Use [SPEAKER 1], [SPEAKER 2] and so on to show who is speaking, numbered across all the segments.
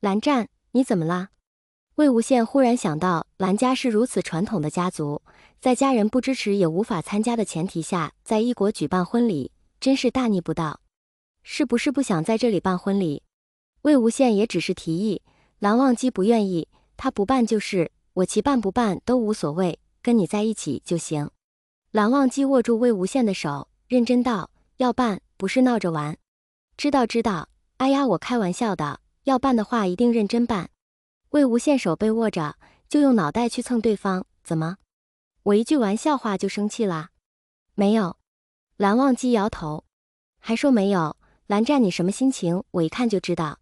[SPEAKER 1] 蓝湛，你怎么啦？魏无羡忽然想到，蓝家是如此传统的家族，在家人不支持也无法参加的前提下，在异国举办婚礼，真是大逆不道。是不是不想在这里办婚礼？魏无羡也只是提议，蓝忘机不愿意，他不办就是，我其办不办都无所谓，跟你在一起就行。蓝忘机握住魏无羡的手，认真道：要办，不是闹着玩。知道知道，哎呀，我开玩笑的，要办的话一定认真办。魏无羡手被握着，就用脑袋去蹭对方，怎么？我一句玩笑话就生气啦？没有。蓝忘机摇头，还说没有。蓝湛，你什么心情？我一看就知道。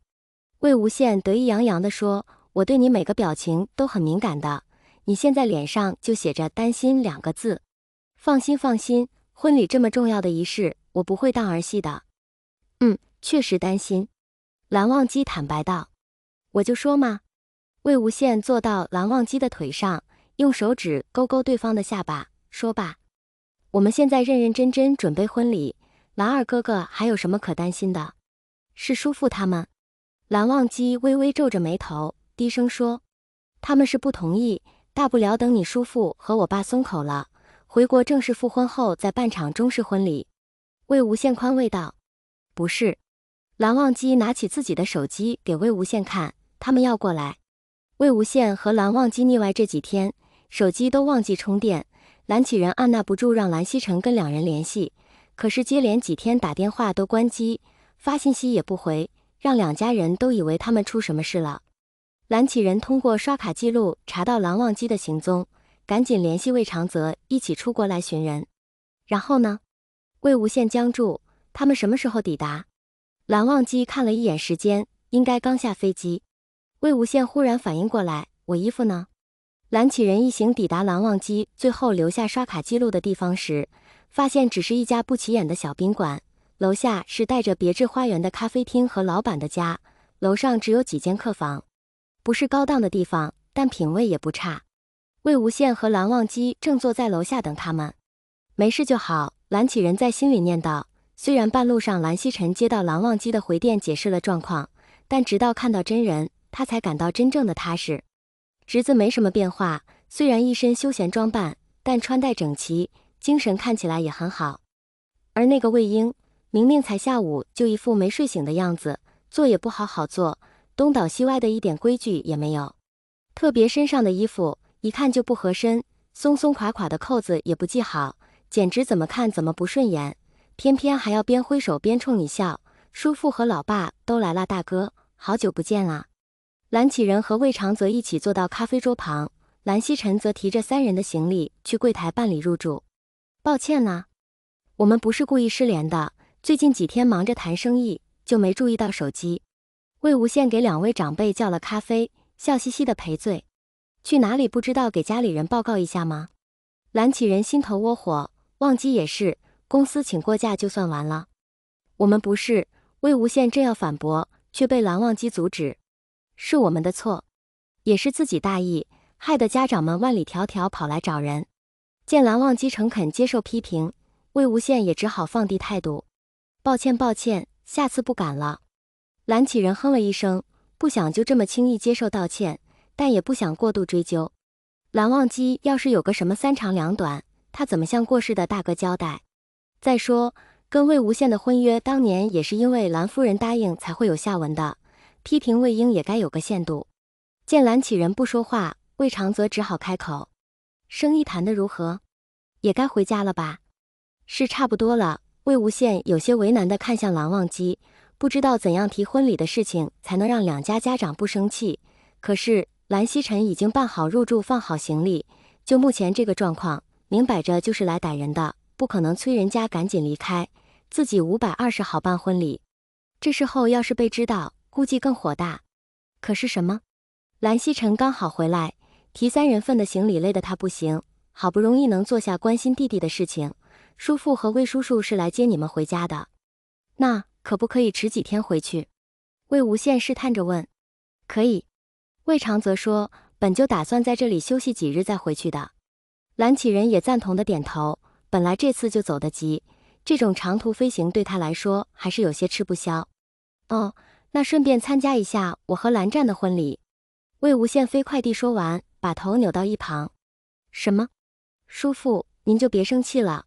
[SPEAKER 1] 魏无羡得意洋洋地说：我对你每个表情都很敏感的，你现在脸上就写着担心2个字。放心放心，婚礼这么重要的仪式，我不会当儿戏的。确实担心。蓝忘机坦白道。我就说嘛。魏无羡坐到蓝忘机的腿上，用手指勾勾对方的下巴，说罢，我们现在认认真真准备婚礼，蓝二哥哥还有什么可担心的？是叔父他们。蓝忘机微微皱着眉头，低声说，他们是不同意，大不了等你叔父和我爸松口了，回国正式复婚后再办场中式婚礼。魏无羡宽慰道。不是。蓝忘机拿起自己的手机给魏无羡看，他们要过来。魏无羡和蓝忘机腻歪这几天，手机都忘记充电，蓝启仁按捺不住让蓝曦臣跟2人联系，可是接连几天打电话都关机，发信息也不回，让2家人都以为他们出什么事了。蓝启仁通过刷卡记录查到蓝忘机的行踪，赶紧联系魏长泽一起出国来寻人。然后呢？魏无羡僵住，他们什么时候抵达？蓝忘机看了一眼时间，应该刚下飞机。魏无羡忽然反应过来，我衣服呢？蓝启仁一行抵达蓝忘机最后留下刷卡记录的地方时，发现只是一家不起眼的小宾馆，楼下是带着别致花园的咖啡厅和老板的家，楼上只有几间客房，不是高档的地方，但品味也不差。魏无羡和蓝忘机正坐在楼下等他们。没事就好，蓝启仁在心里念叨。虽然半路上蓝曦臣接到蓝忘机的回电解释了状况，但直到看到真人，他才感到真正的踏实。侄子没什么变化，虽然一身休闲装扮，但穿戴整齐，精神看起来也很好。而那个魏婴，明明才下午就一副没睡醒的样子，坐也不好好坐，东倒西歪的一点规矩也没有。特别身上的衣服一看就不合身，松松垮垮的扣子也不系好，简直怎么看怎么不顺眼。偏偏还要边挥手边冲你笑，叔父和老爸都来啦，大哥，好久不见啦。蓝启仁和魏长泽一起坐到咖啡桌旁，蓝曦臣则提着3人的行李去柜台办理入住。抱歉啦，我们不是故意失联的，最近几天忙着谈生意，就没注意到手机。魏无羡给2位长辈叫了咖啡，笑嘻嘻的赔罪。去哪里不知道给家里人报告一下吗？蓝启仁心头窝火，忘机也是，公司请过假就算完了。我们不是。魏无羡正要反驳，却被蓝忘机阻止。是我们的错，也是自己大意，害得家长们万里迢迢跑来找人。见蓝忘机诚恳接受批评，魏无羡也只好放低态度。抱歉抱歉，下次不敢了。蓝启仁哼了一声，不想就这么轻易接受道歉，但也不想过度追究。蓝忘机要是有个什么3长2短，他怎么向过世的大哥交代？再说跟魏无羡的婚约当年也是因为蓝夫人答应才会有下文的，批评魏婴也该有个限度。见蓝启仁不说话，魏长泽只好开口，生意谈得如何？也该回家了吧？是差不多了。魏无羡有些为难地看向蓝忘机，不知道怎样提婚礼的事情才能让2家家长不生气。可是蓝曦臣已经办好入住放好行李，就目前这个状况，明摆着就是来逮人的，不可能催人家赶紧离开，自己520好办婚礼。这事后要是被知道，估计更火大。可是什么？蓝曦臣刚好回来，提3人份的行李累得他不行，好不容易能做下关心弟弟的事情。叔父和魏叔叔是来接你们回家的，那可不可以迟几天回去？魏无羡试探着问。可以。魏长泽说，本就打算在这里休息几日再回去的。蓝启仁也赞同的点头，本来这次就走得急，这种长途飞行对他来说还是有些吃不消。哦，那顺便参加一下我和蓝湛的婚礼。魏无羡飞快地说完，把头扭到一旁。什么？叔父，您就别生气了。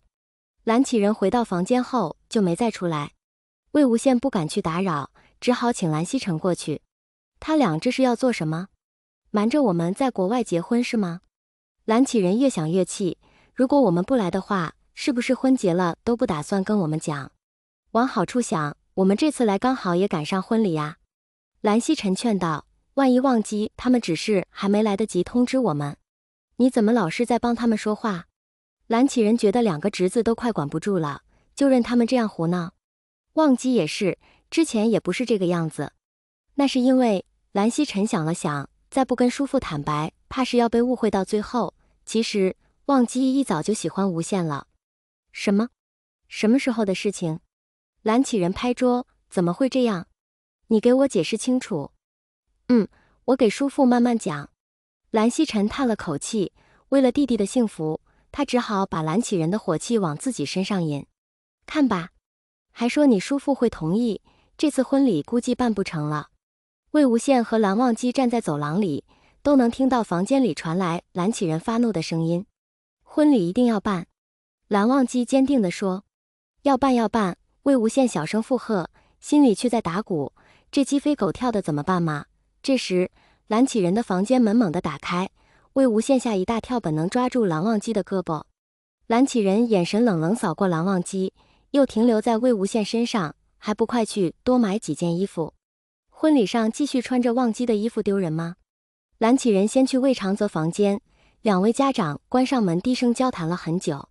[SPEAKER 1] 蓝启仁回到房间后就没再出来。魏无羡不敢去打扰，只好请蓝曦臣过去。他俩这是要做什么？瞒着我们在国外结婚是吗？蓝启仁越想越气，如果我们不来的话，是不是婚结了都不打算跟我们讲？往好处想，我们这次来刚好也赶上婚礼呀。蓝曦臣劝道，万一忘记他们只是还没来得及通知我们。你怎么老是在帮他们说话？蓝启仁觉得两个侄子都快管不住了，就任他们这样胡闹。忘记也是，之前也不是这个样子。那是因为蓝曦臣想了想，再不跟叔父坦白，怕是要被误会到最后。其实忘机一早就喜欢无羡了。什么？什么时候的事情？蓝启仁拍桌，怎么会这样？你给我解释清楚。我给叔父慢慢讲。蓝曦臣叹了口气，为了弟弟的幸福，他只好把蓝启仁的火气往自己身上引。看吧，还说你叔父会同意，这次婚礼估计办不成了。魏无羡和蓝忘机站在走廊里，都能听到房间里传来蓝启仁发怒的声音。婚礼一定要办，蓝忘机坚定地说。要办要办，魏无羡小声附和，心里却在打鼓，这鸡飞狗跳的怎么办嘛？这时蓝启仁的房间门猛地打开，魏无羡吓一大跳，本能抓住蓝忘机的胳膊。蓝启仁眼神冷冷扫过蓝忘机，又停留在魏无羡身上，还不快去多买几件衣服？婚礼上继续穿着忘机的衣服丢人吗？蓝启仁先去魏长泽房间，两位家长关上门低声交谈了很久。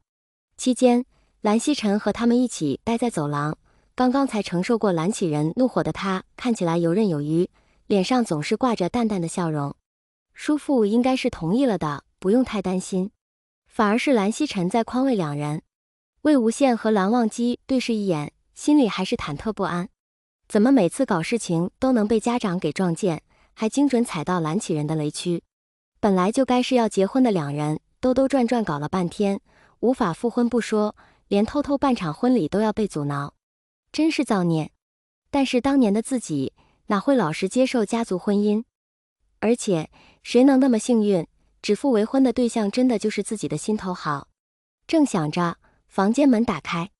[SPEAKER 1] 期间蓝曦臣和他们一起待在走廊，刚刚才承受过蓝启仁怒火的他看起来游刃有余，脸上总是挂着淡淡的笑容。叔父应该是同意了的，不用太担心。反而是蓝曦臣在宽慰两人。魏无羡和蓝忘机对视一眼，心里还是忐忑不安。怎么每次搞事情都能被家长给撞见，还精准踩到蓝启仁的雷区？本来就该是要结婚的两人，兜兜转转搞了半天，无法复婚不说，连偷偷办场婚礼都要被阻挠，真是造孽。但是当年的自己哪会老实接受家族婚姻？而且谁能那么幸运，指腹为婚的对象真的就是自己的心头好？正想着，房间门打开，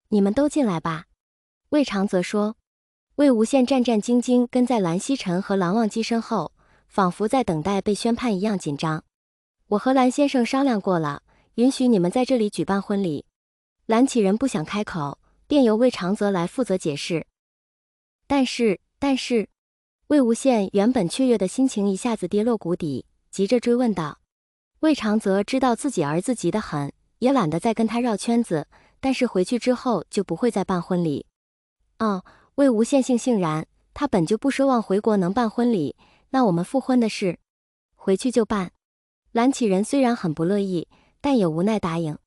[SPEAKER 1] 你们都进来吧。魏长泽说。魏无羡战战兢兢跟在蓝曦臣和蓝忘机身后，仿佛在等待被宣判一样紧张。我和蓝先生商量过了，允许你们在这里举办婚礼。蓝启仁不想开口，便由魏长泽来负责解释。但是，魏无羡原本雀跃的心情一下子跌落谷底，急着追问道。魏长泽知道自己儿子急得很，也懒得再跟他绕圈子，但是回去之后就不会再办婚礼。魏无羡悻然，他本就不奢望回国能办婚礼，那我们复婚的事，回去就办。蓝启仁虽然很不乐意，但也无奈答应。